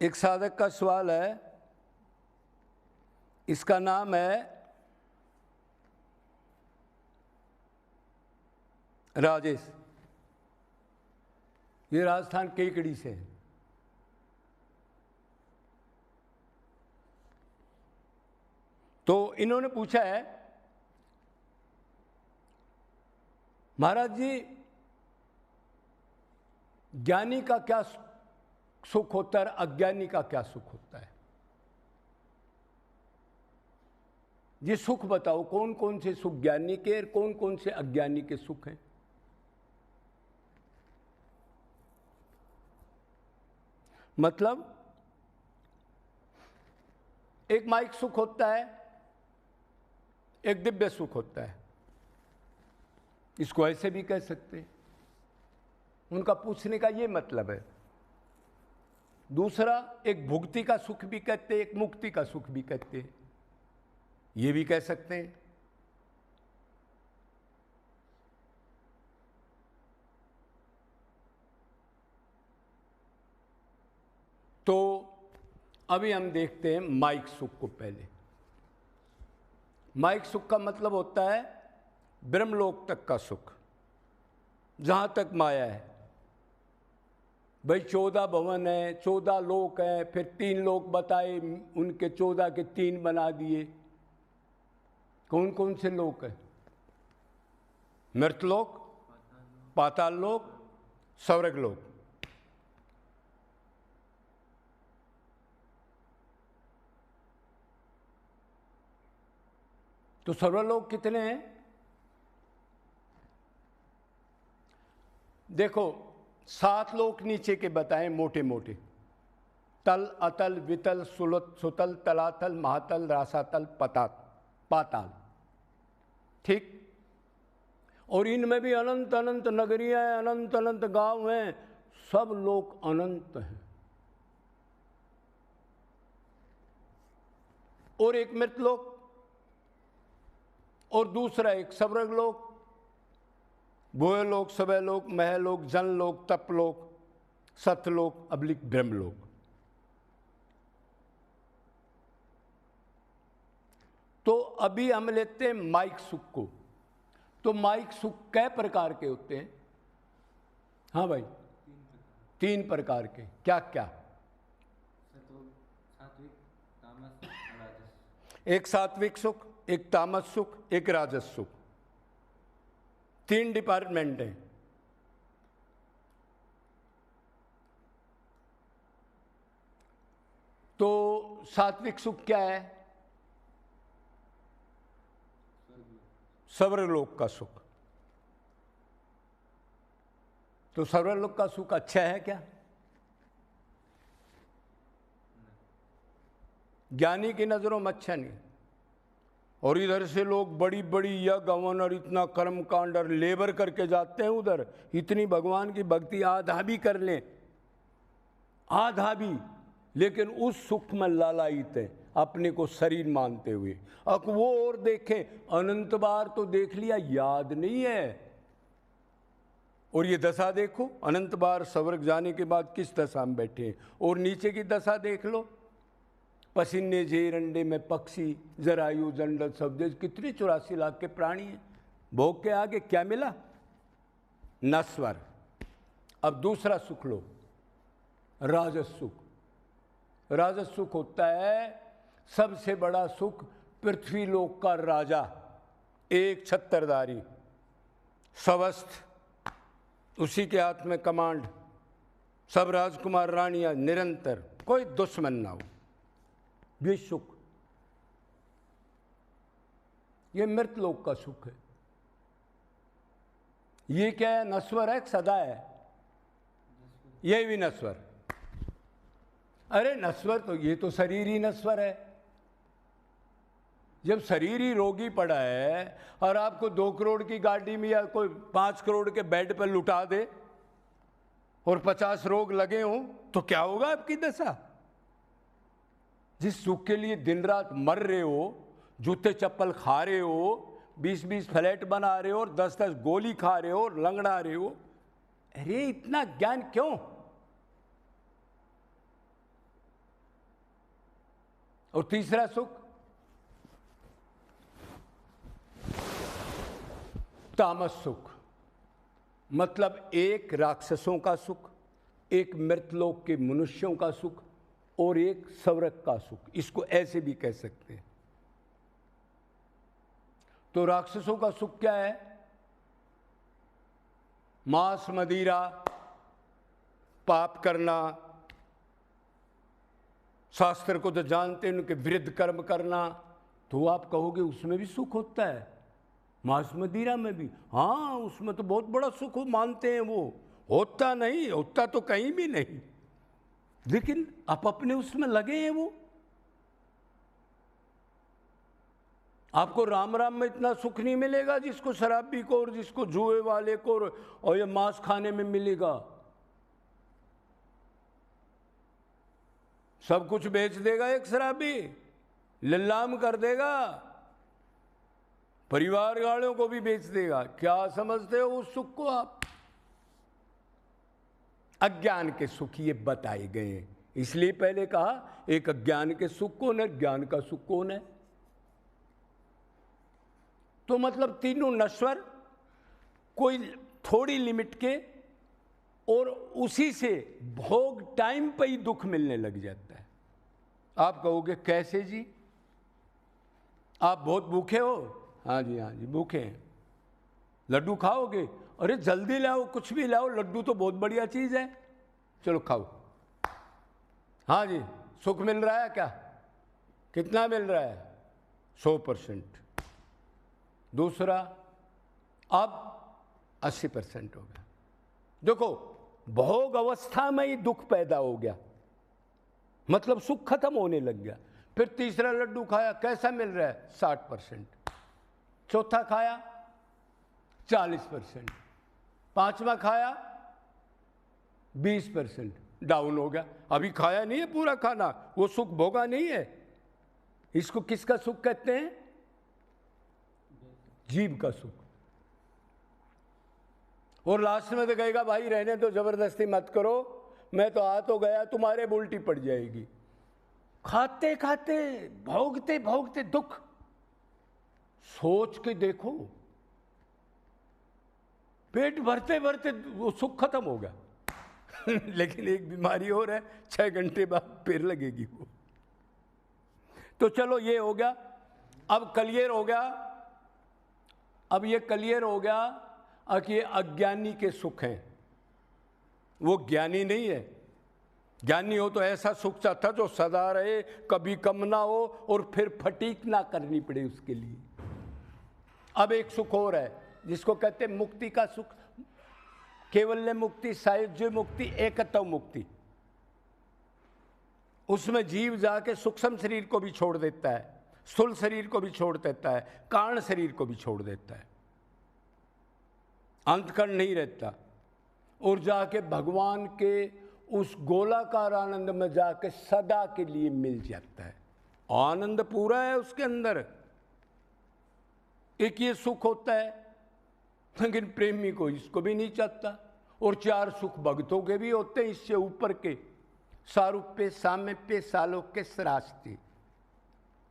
एक साधक का सवाल है, इसका नाम है राजेश। ये राजस्थान केकड़ी से है। तो इन्होंने पूछा है, महाराज जी, ज्ञानी का क्या सुख होता है, अज्ञानी का क्या सुख होता है? ये सुख बताओ, कौन कौन से सुख ज्ञानी के और कौन कौन से अज्ञानी के सुख हैं? मतलब एक माइक सुख होता है, एक दिव्य सुख होता है। इसको ऐसे भी कह सकते हैं। उनका पूछने का ये मतलब है। दूसरा, एक भुक्ति का सुख भी कहते हैं, एक मुक्ति का सुख भी कहते हैं, ये भी कह सकते हैं। तो अभी हम देखते हैं माइक सुख को। पहले माइक सुख का मतलब होता है ब्रह्मलोक तक का सुख, जहां तक माया है। भाई 14 भवन है, 14 लोक है, फिर 3 लोक बताए, उनके 14 के 3 बना दिए। कौन कौन से लोक है? मृतलोक, पाताल लोक, स्वर्ग लोक। तो स्वर्गलोक कितने हैं? देखो, 7 लोक नीचे के बताएं मोटे मोटे। तल, अतल, वितल, सुतल, तलातल, महातल, रासातल, पाताल। ठीक। और इनमें भी अनंत अनंत नगरियां हैं, अनंत अनंत गांव हैं, सब लोक अनंत हैं। और एक मृतलोक और दूसरा एक स्वर्गलोक, भूयलोक, सबयलोक, महलोक, जनलोक, तपलोक, सतलोक, अब्लिक ब्रह्मलोक। तो अभी हम लेते हैं माइक सुख को। तो माइक सुख कै प्रकार के होते हैं? हाँ भाई, 3 प्रकार के। क्या क्या? एक सात्विक सुख, एक तामस सुख, एक राजस सुख। 3 डिपार्टमेंट हैं। तो सात्विक सुख क्या है? स्वर्गलोक का सुख। तो स्वर्गलोक का सुख अच्छा है क्या? ज्ञानी की नजरों में अच्छा नहीं। और इधर से लोग बड़ी बड़ी यज्ञ हवन और इतना कर्म कांड और लेबर करके जाते हैं उधर, इतनी भगवान की भक्ति आधा भी कर लें, आधा भी, लेकिन उस सुख में लालायित है, अपने को शरीर मानते हुए। अब वो और देखें, अनंत बार तो देख लिया, याद नहीं है। और ये दशा देखो, अनंत बार स्वर्ग जाने के बाद किस दशा में बैठे हैं। और नीचे की दशा देख लो, पसीने जेर अंडे में पक्षी, जरायु जंडल सब, कितने 84 लाख के प्राणी हैं। भोग के आगे क्या मिला? नश्वर। अब दूसरा सुख लो, राजस सुख। राजस सुख होता है सबसे बड़ा सुख, पृथ्वी लोक का राजा, एक छत्रधारी, स्वस्थ, उसी के हाथ में कमांड, सब राजकुमार रानियां निरंतर, कोई दुश्मन ना हो, ये सुख। ये मृत लोक का सुख है। ये क्या है? नश्वर है, सदा है? ये भी नश्वर। अरे नश्वर तो ये तो शरीर ही नश्वर है। जब शरीर ही रोगी पड़ा है और आपको 2 करोड़ की गाड़ी में या कोई 5 करोड़ के बेड पर लुटा दे और 50 रोग लगे हों, तो क्या होगा आपकी दशा? जिस सुख के लिए दिन रात मर रहे हो, जूते चप्पल खा रहे हो, 20-20 फ्लैट बना रहे हो और 10-10 गोली खा रहे हो और लंगड़ा रहे हो, अरे इतना ज्ञान क्यों? और तीसरा सुख तामस सुख, मतलब एक राक्षसों का सुख, एक मृतलोक के मनुष्यों का सुख और एक स्वर्ग का सुख। इसको ऐसे भी कह सकते हैं। तो राक्षसों का सुख क्या है? मांस मदिरा, पाप करना, शास्त्र को तो जानते हैं, उनके विरुद्ध कर्म करना। तो आप कहोगे उसमें भी सुख होता है, मांस मदिरा में भी? हाँ, उसमें तो बहुत बड़ा सुख मानते हैं वो। होता नहीं, होता तो कहीं भी नहीं, लेकिन आप अपने उसमें लगे हैं। वो आपको राम राम में इतना सुख नहीं मिलेगा जिसको शराबी को और जिसको जुए वाले को और ये मांस खाने में मिलेगा। सब कुछ बेच देगा एक शराबी, लीलाम कर देगा, परिवार वालों को भी बेच देगा। क्या समझते हो उस सुख को आप? अज्ञान के सुख ये बताए गए हैं। इसलिए पहले कहा एक अज्ञान के सुख कौन है, ज्ञान का सुख कौन है। तो मतलब तीनों नश्वर, कोई थोड़ी लिमिट के, और उसी से भोग टाइम पे ही दुख मिलने लग जाता है। आप कहोगे कैसे जी? आप बहुत भूखे हो? हाँ जी, हाँ जी, भूखे हैं। लड्डू खाओगे? अरे जल्दी लाओ, कुछ भी लाओ, लड्डू तो बहुत बढ़िया चीज है, चलो खाओ। हाँ जी, सुख मिल रहा है क्या? कितना मिल रहा है? 100%। दूसरा, अब 80% हो गया। देखो, भोग अवस्था में ही दुख पैदा हो गया, मतलब सुख खत्म होने लग गया। फिर तीसरा लड्डू खाया, कैसा मिल रहा है? 60%। चौथा खाया 40%, पांचवा खाया 20%, डाउन हो गया। अभी खाया नहीं है पूरा खाना, वो सुख भोगा नहीं है। इसको किसका सुख कहते हैं? जीव का सुख। और लास्ट में तो कहेगा भाई रहने तो, जबरदस्ती मत करो, मैं तो आ तो गया, तुम्हारे उल्टी पड़ जाएगी। खाते खाते, भोगते भोगते दुख। सोच के देखो, पेट भरते भरते वो सुख खत्म हो गया। लेकिन एक बीमारी और है, 6 घंटे बाद फिर लगेगी वो। तो चलो ये हो गया। अब क्लियर हो गया, अब ये क्लियर हो गया कि ये अज्ञानी के सुख हैं, वो ज्ञानी नहीं है। ज्ञानी हो तो ऐसा सुख चाहता जो सदा रहे, कभी कम ना हो और फिर फटीक ना करनी पड़े उसके लिए। अब एक सुख और है जिसको कहते हैं मुक्ति का सुख, केवल्य मुक्ति, सायुज्य मुक्ति, एकत्व मुक्ति। उसमें जीव जाके सूक्ष्म शरीर को भी छोड़ देता है, स्थूल शरीर को भी छोड़ देता है, कारण शरीर को भी छोड़ देता है, अंतकरण नहीं रहता, और जाके भगवान के उस गोलाकार आनंद में जाके सदा के लिए मिल जाता है। आनंद पूरा है उसके अंदर। एक ये सुख होता है, लेकिन प्रेमी को इसको भी नहीं चाहता। और 4 सुख भक्तों के भी होते हैं इससे ऊपर के, सारूप्य, सामीप्य, सालोक्य, सरास्ति।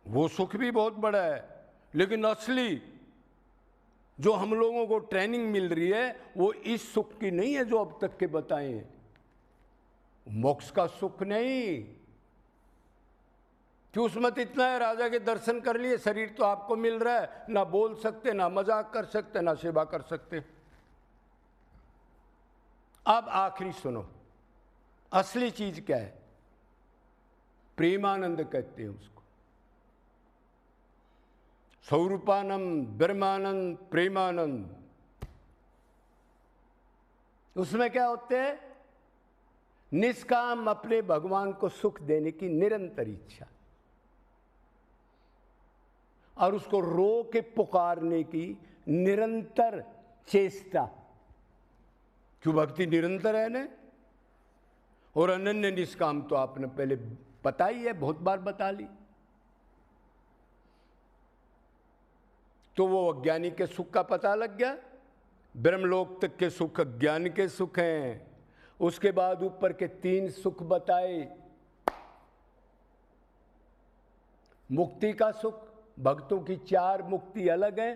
वो सुख भी बहुत बड़ा है, लेकिन असली जो हम लोगों को ट्रेनिंग मिल रही है वो इस सुख की नहीं है जो अब तक के बताए हैं। मोक्ष का सुख नहीं। क्यों मत इतना है, राजा के दर्शन कर लिए, शरीर तो आपको मिल रहा है, ना बोल सकते, ना मजाक कर सकते, ना सेवा कर सकते। अब आखिरी सुनो, असली चीज क्या है? प्रेमानंद कहते हैं उसको। स्वरूपानंद, ब्रह्मानंद, प्रेमानंद। उसमें क्या होते हैं? निष्काम अपने भगवान को सुख देने की निरंतर इच्छा, और उसको रो के पुकारने की निरंतर चेष्टा। क्यों? भक्ति निरंतर है ना। और अनन्य निष्काम तो आपने पहले पता ही है, बहुत बार बता ली। तो वो अज्ञानी के सुख का पता लग गया। ब्रह्मलोक तक के सुख ज्ञान के सुख हैं। उसके बाद ऊपर के 3 सुख बताए। मुक्ति का सुख, भक्तों की 4 मुक्ति अलग है।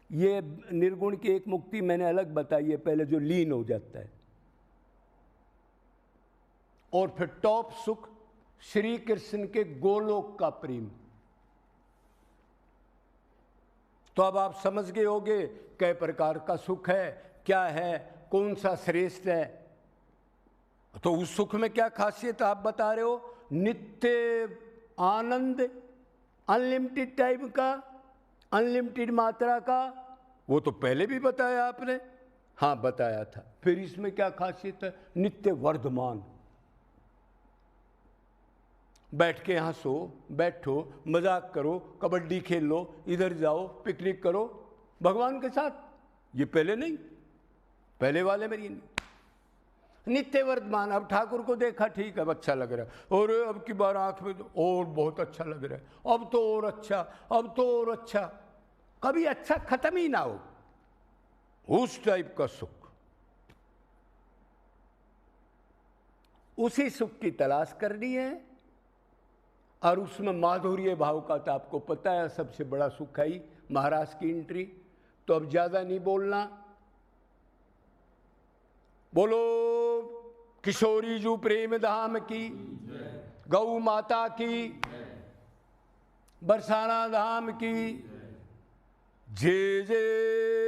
ये निर्गुण की एक मुक्ति मैंने अलग बताई है पहले, जो लीन हो जाता है। और फिर टॉप सुख श्री कृष्ण के गोलोक का प्रेम। तो अब आप समझ गए होंगे कई प्रकार का सुख है, क्या है, कौन सा श्रेष्ठ है। तो उस सुख में क्या खासियत आप बता रहे हो? नित्य आनंद, अनलिमिटेड टाइम का, अनलिमिटेड मात्रा का, वो तो पहले भी बताया आपने। हाँ बताया था। फिर इसमें क्या खासियत है? नित्य वर्धमान। बैठ के हंसो, बैठो, मजाक करो, कबड्डी खेल लो, इधर जाओ, पिकनिक करो भगवान के साथ। ये पहले नहीं, पहले वाले में ये नहीं। नित्य वर्तमान। अब ठाकुर को देखा, ठीक है, अब अच्छा लग रहा है, और अब की बार आंख में तो और बहुत अच्छा लग रहा है, अब तो और अच्छा, अब तो और अच्छा। कभी अच्छा खत्म ही ना हो, उस टाइप का सुख। उसी सुख की तलाश करनी है, और उसमें माधुर्य भाव का तो आपको पता है सबसे बड़ा सुख है ही महाराज की एंट्री। तो अब ज्यादा नहीं बोलना। बोलो किशोरी जू प्रेम धाम की, गौ माता की, बरसाना धाम की, जय जय।